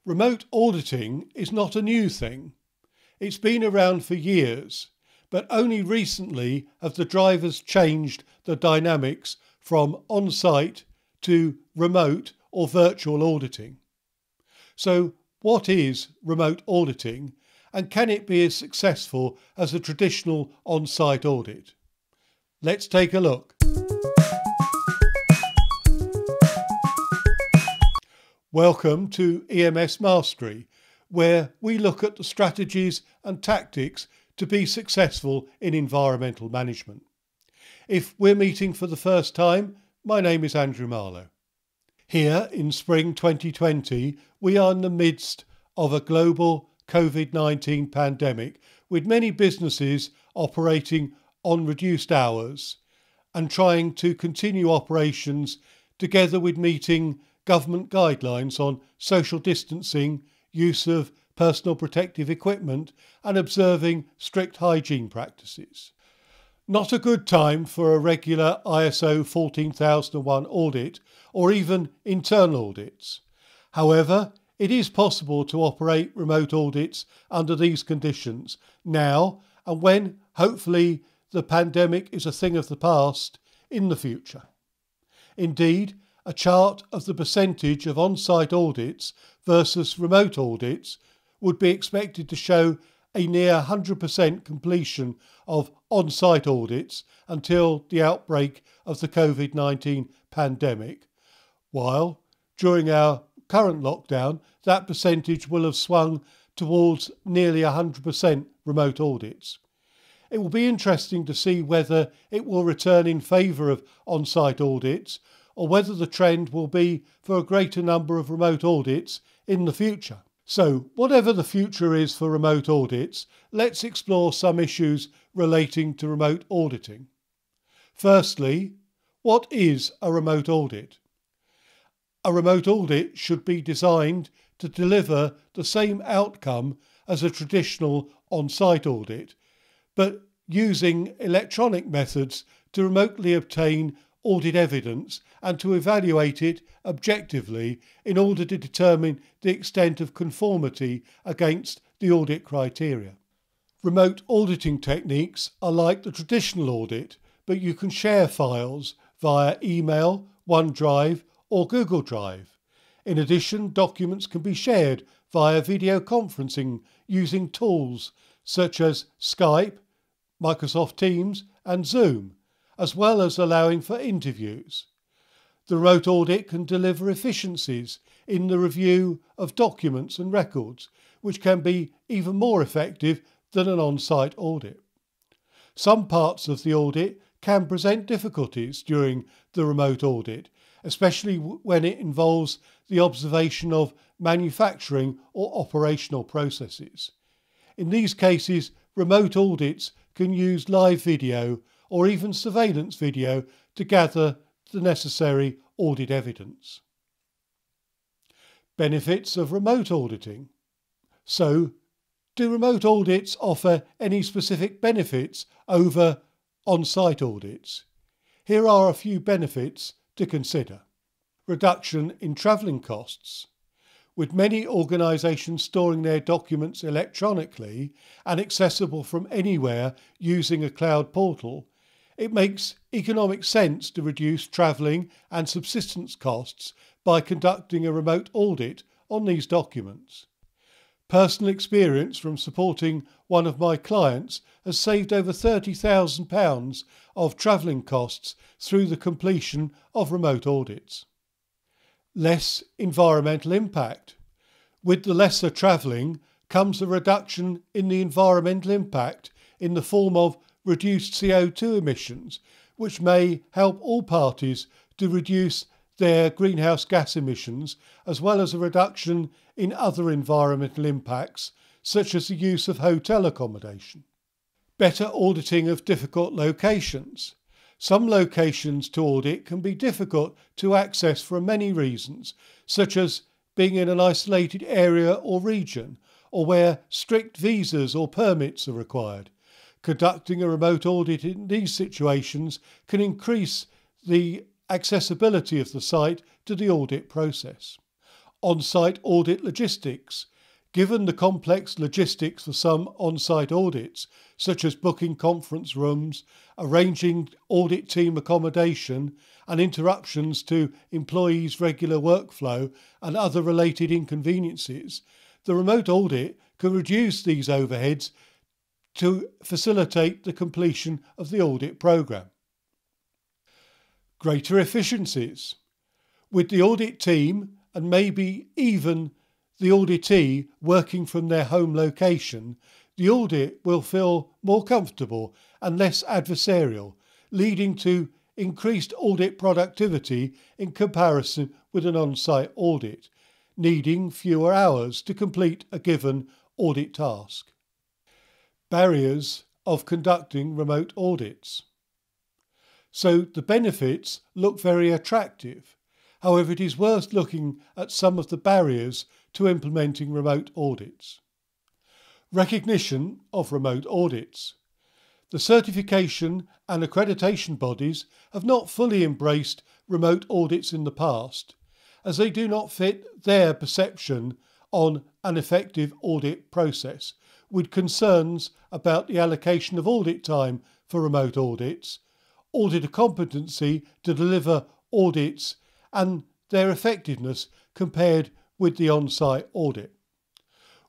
Remote auditing is not a new thing. It's been around for years, but only recently have the drivers changed the dynamics from on-site to remote or virtual auditing. So what is remote auditing, and can it be as successful as a traditional on-site audit? Let's take a look. Welcome to EMSmastery, where we look at the strategies and tactics to be successful in environmental management. If we're meeting for the first time, my name is Andrew Marlowe. Here in spring 2020, we are in the midst of a global COVID-19 pandemic, with many businesses operating on reduced hours and trying to continue operations together with meeting government guidelines on social distancing, use of personal protective equipment and observing strict hygiene practices. Not a good time for a regular ISO 14001 audit or even internal audits. However, it is possible to operate remote audits under these conditions now and when, hopefully, the pandemic is a thing of the past in the future. Indeed, a chart of the percentage of on-site audits versus remote audits would be expected to show a near 100% completion of on-site audits until the outbreak of the COVID-19 pandemic, while during our current lockdown that percentage will have swung towards nearly 100% remote audits. It will be interesting to see whether it will return in favour of on-site audits or whether the trend will be for a greater number of remote audits in the future. So, whatever the future is for remote audits, let's explore some issues relating to remote auditing. Firstly, what is a remote audit? A remote audit should be designed to deliver the same outcome as a traditional on-site audit, but using electronic methods to remotely obtain audit evidence and to evaluate it objectively in order to determine the extent of conformity against the audit criteria. Remote auditing techniques are like the traditional audit, but you can share files via email, OneDrive or Google Drive. In addition, documents can be shared via video conferencing using tools such as Skype, Microsoft Teams and Zoom, as well as allowing for interviews. The remote audit can deliver efficiencies in the review of documents and records, which can be even more effective than an on-site audit. Some parts of the audit can present difficulties during the remote audit, especially when it involves the observation of manufacturing or operational processes. In these cases, remote audits can use live video or even surveillance video to gather the necessary audit evidence. Benefits of remote auditing. So, do remote audits offer any specific benefits over on-site audits? Here are a few benefits to consider. Reduction in travelling costs. With many organisations storing their documents electronically and accessible from anywhere using a cloud portal, it makes economic sense to reduce travelling and subsistence costs by conducting a remote audit on these documents. Personal experience from supporting one of my clients has saved over £30,000 of travelling costs through the completion of remote audits. Less environmental impact. With the lesser travelling comes a reduction in the environmental impact in the form of reduced CO2 emissions, which may help all parties to reduce their greenhouse gas emissions, as well as a reduction in other environmental impacts, such as the use of hotel accommodation. Better auditing of difficult locations. Some locations to audit can be difficult to access for many reasons, such as being in an isolated area or region, or where strict visas or permits are required. Conducting a remote audit in these situations can increase the accessibility of the site to the audit process. On-site audit logistics. Given the complex logistics for some on-site audits, such as booking conference rooms, arranging audit team accommodation, and interruptions to employees' regular workflow and other related inconveniences, the remote audit can reduce these overheads to facilitate the completion of the audit programme. Greater efficiencies. With the audit team and maybe even the auditee working from their home location, the audit will feel more comfortable and less adversarial, leading to increased audit productivity in comparison with an on-site audit, needing fewer hours to complete a given audit task. Barriers of conducting remote audits. So the benefits look very attractive. However, it is worth looking at some of the barriers to implementing remote audits. Recognition of remote audits. The certification and accreditation bodies have not fully embraced remote audits in the past, as they do not fit their perception on an effective audit process, with concerns about the allocation of audit time for remote audits, auditor competency to deliver audits, and their effectiveness compared with the on-site audit.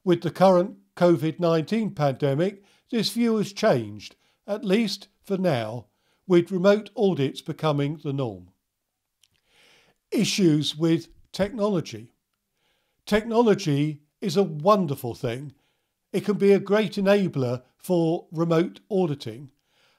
With the current COVID-19 pandemic, this view has changed, at least for now, with remote audits becoming the norm. Issues with technology. Technology is a wonderful thing. It can be a great enabler for remote auditing.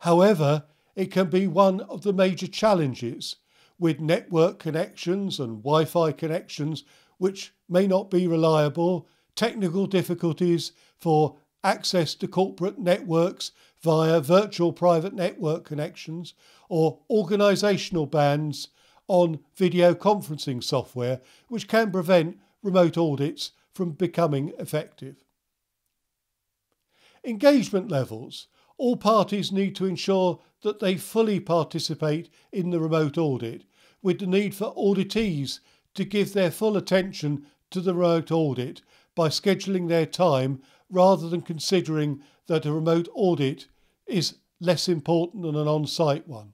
However, it can be one of the major challenges with network connections and Wi-Fi connections which may not be reliable, technical difficulties for access to corporate networks via virtual private network connections, or organisational bans on video conferencing software which can prevent remote audits from becoming effective. Engagement levels. All parties need to ensure that they fully participate in the remote audit, with the need for auditees to give their full attention to the remote audit by scheduling their time rather than considering that a remote audit is less important than an on-site one.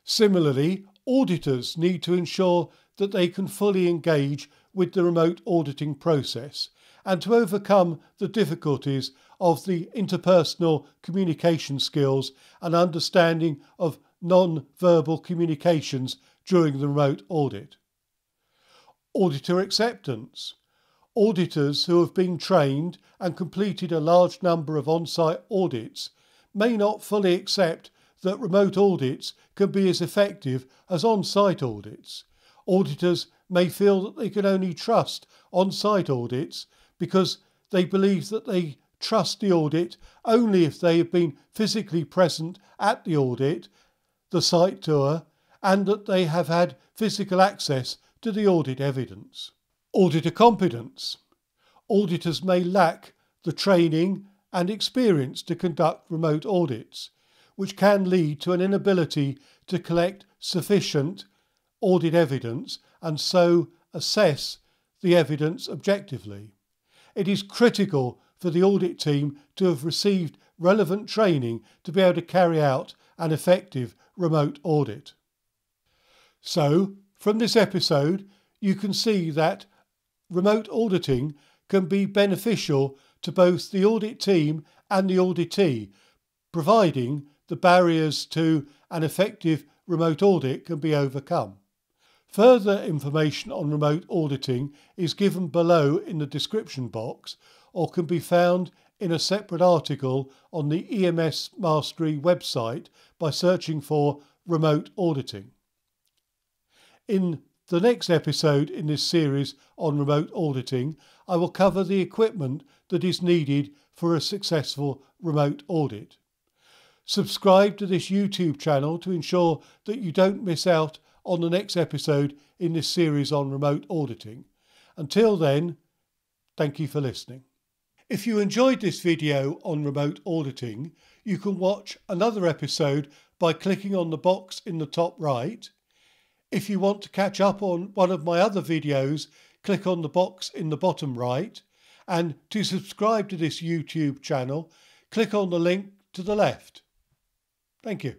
Similarly, auditors need to ensure that they can fully engage with the remote auditing process and to overcome the difficulties of the interpersonal communication skills and understanding of non-verbal communications during the remote audit. Auditor acceptance. Auditors who have been trained and completed a large number of on-site audits may not fully accept that remote audits can be as effective as on-site audits. Auditors may feel that they can only trust on-site audits because they believe that they trust the audit only if they have been physically present at the audit, the site tour, and that they have had physical access to the audit evidence. Auditor competence. Auditors may lack the training and experience to conduct remote audits, which can lead to an inability to collect sufficient audit evidence and so assess the evidence objectively. It is critical for the audit team to have received relevant training to be able to carry out an effective remote audit. So, from this episode, you can see that remote auditing can be beneficial to both the audit team and the auditee, providing the barriers to an effective remote audit can be overcome. Further information on remote auditing is given below in the description box or can be found in a separate article on the EMSmastery website by searching for Remote Auditing. In the next episode in this series on remote auditing, I will cover the equipment that is needed for a successful remote audit. Subscribe to this YouTube channel to ensure that you don't miss out on the next episode in this series on remote auditing. Until then, thank you for listening. If you enjoyed this video on remote auditing, you can watch another episode by clicking on the box in the top right. If you want to catch up on one of my other videos, click on the box in the bottom right, and to subscribe to this YouTube channel, click on the link to the left. Thank you.